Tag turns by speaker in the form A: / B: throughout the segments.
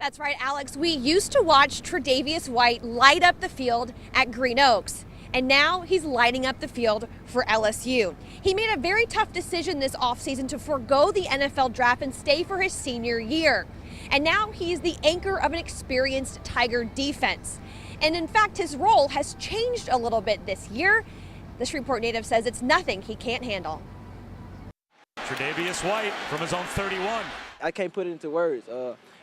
A: That's right, Alex. We used to watch Tre'Davious White light up the field at Green Oaks, and now he's lighting up the field for LSU. He made a very tough decision this offseason to forego the NFL draft and stay for his senior year. And now he's the anchor of an experienced Tiger defense. And in fact, his role has changed a little bit this year. The Shreveport native says it's nothing he can't handle.
B: Tre'Davious White from his own 31.
C: I can't put it into words.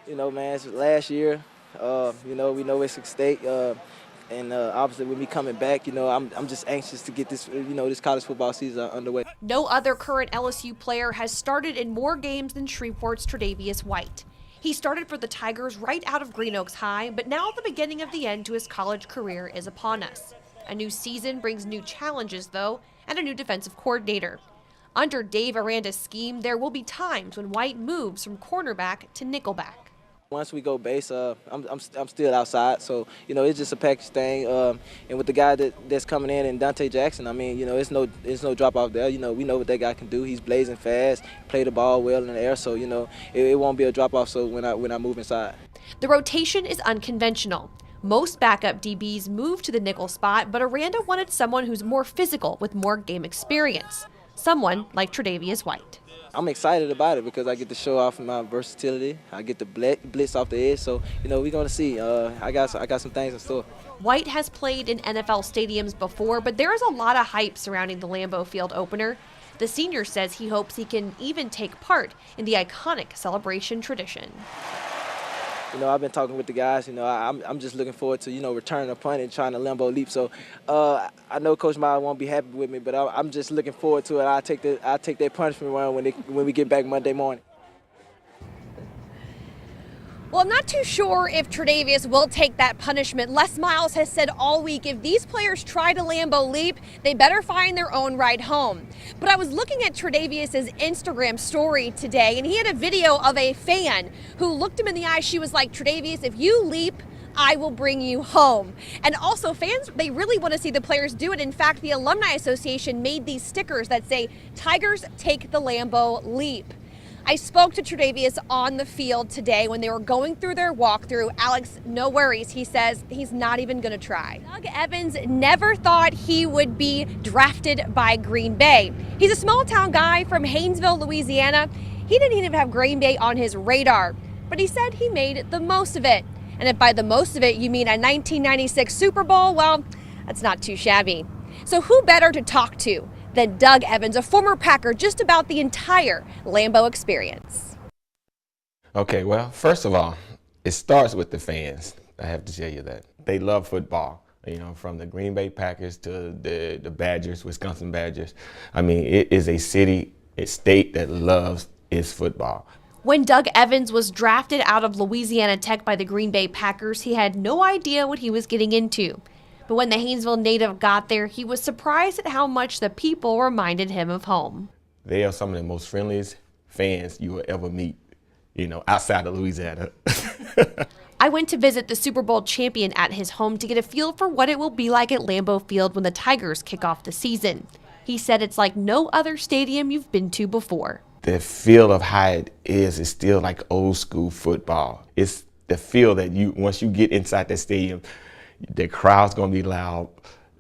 C: You know, man, it's last year. You know, we know it's at stake. And obviously, with me coming back, you know, I'm just anxious to get this, you know, this college football season underway.
A: No other current LSU player has started in more games than Shreveport's Tre'Davious White. He started for the Tigers right out of Green Oaks High, but now the beginning of the end to his college career is upon us. A new season brings new challenges, though, and a new defensive coordinator. Under Dave Aranda's scheme, there will be times when White moves from cornerback to nickelback.
C: Once we go base, I'm still outside, so you know it's just a package thing. And with the guy that's coming in and Dante Jackson, I mean, you know, it's no drop off there. You know, we know what that guy can do. He's blazing fast, play the ball well in the air, so you know it won't be a drop off. So when I move inside,
A: the rotation is unconventional. Most backup DBs move to the nickel spot, but Aranda wanted someone who's more physical with more game experience. Someone like Tre'Davious White.
C: I'm excited about it because I get to show off my versatility. I get to blitz off the edge, so you know we're gonna see. I got some things in store.
A: White has played in NFL stadiums before, but there is a lot of hype surrounding the Lambeau Field opener. The senior says he hopes he can even take part in the iconic celebration tradition.
C: You know, I've been talking with the guys. You know, I'm just looking forward to, you know, returning a punt and trying to Lambeau leap. So I know Coach Miles won't be happy with me, but I'm just looking forward to it. I'll take that punishment round when we get back Monday morning.
A: Well, I'm not too sure if Tre'Davious will take that punishment. Les Miles has said all week if these players try to Lambeau leap, they better find their own ride home. But I was looking at Tre'Davious' Instagram story today, and he had a video of a fan who looked him in the eye. She was like, Tre'Davious, if you leap, I will bring you home. And also fans, they really want to see the players do it. In fact, the Alumni Association made these stickers that say, Tigers take the Lambeau leap. I spoke to Tre'Davious on the field today when they were going through their walkthrough. Alex, no worries. He says he's not even going to try. Doug Evans never thought he would be drafted by Green Bay. He's a small town guy from Haynesville, Louisiana. He didn't even have Green Bay on his radar, but he said he made the most of it. And if by the most of it you mean a 1996 Super Bowl, well, that's not too shabby. So who better to talk to than Doug Evans, a former Packer, just about the entire Lambeau experience?
D: Okay, well, first of all, it starts with the fans. I have to tell you that. They love football, you know, from the Green Bay Packers to the Badgers, Wisconsin Badgers. I mean, it is a city, a state that loves its football.
A: When Doug Evans was drafted out of Louisiana Tech by the Green Bay Packers, he had no idea what he was getting into. But when the Haynesville native got there, he was surprised at how much the people reminded him of home.
D: They are some of the most friendliest fans you will ever meet, you know, outside of Louisiana.
A: I went to visit the Super Bowl champion at his home to get a feel for what it will be like at Lambeau Field when the Tigers kick off the season. He said it's like no other stadium you've been to before.
D: The feel of how it is still like old school football. It's the feel that once you get inside that stadium, the crowd's going to be loud.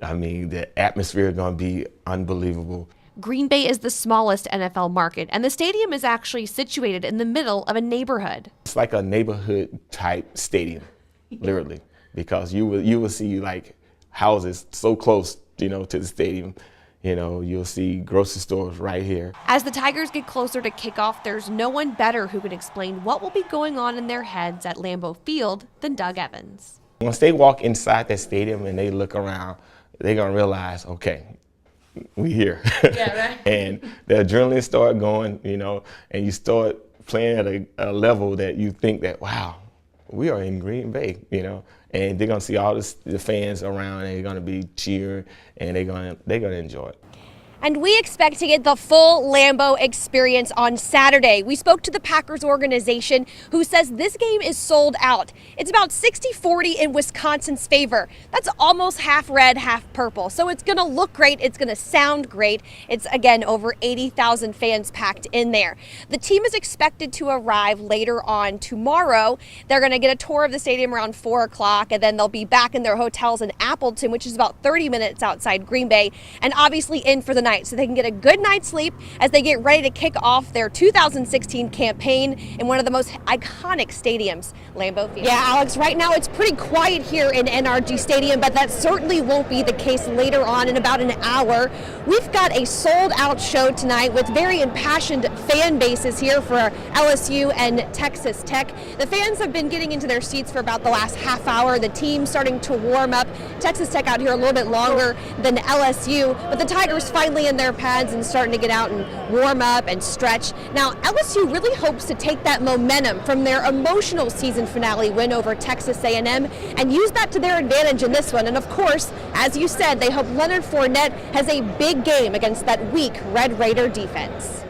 D: I mean, the atmosphere is going to be unbelievable.
A: Green Bay is the smallest NFL market, and the stadium is actually situated in the middle of a neighborhood.
D: It's like a neighborhood type stadium, literally, because you will see like houses so close, you know, to the stadium. You know, you'll see grocery stores right here.
A: As the Tigers get closer to kickoff, there's no one better who can explain what will be going on in their heads at Lambeau Field than Doug Evans.
D: Once they walk inside that stadium and they look around, they're going to realize, okay, we here.
A: Yeah, right.
D: And the adrenaline start going, you know, and you start playing at a level that you think that, wow, we are in Green Bay, you know. And they're going to see all the fans around and they're going to be cheering and they're going to enjoy it.
A: And we expect to get the full Lambeau experience on Saturday. We spoke to the Packers organization, who says this game is sold out. It's about 60-40 in Wisconsin's favor. That's almost half red, half purple. So it's going to look great. It's going to sound great. It's, again, over 80,000 fans packed in there. The team is expected to arrive later on tomorrow. They're going to get a tour of the stadium around 4 o'clock, and then they'll be back in their hotels in Appleton, which is about 30 minutes outside Green Bay, and obviously in for the night, so they can get a good night's sleep as they get ready to kick off their 2016 campaign in one of the most iconic stadiums, Lambeau Field. Yeah, Alex, right now it's pretty quiet here in NRG Stadium, but that certainly won't be the case later on in about an hour. We've got a sold-out show tonight with very impassioned fan bases here for LSU and Texas Tech. The fans have been getting into their seats for about the last half hour. The team starting to warm up. Texas Tech out here a little bit longer than LSU, but the Tigers finally in their pads and starting to get out and warm up and stretch. Now, LSU really hopes to take that momentum from their emotional season finale win over Texas A&M and use that to their advantage in this one. And of course, as you said, they hope Leonard Fournette has a big game against that weak Red Raider defense.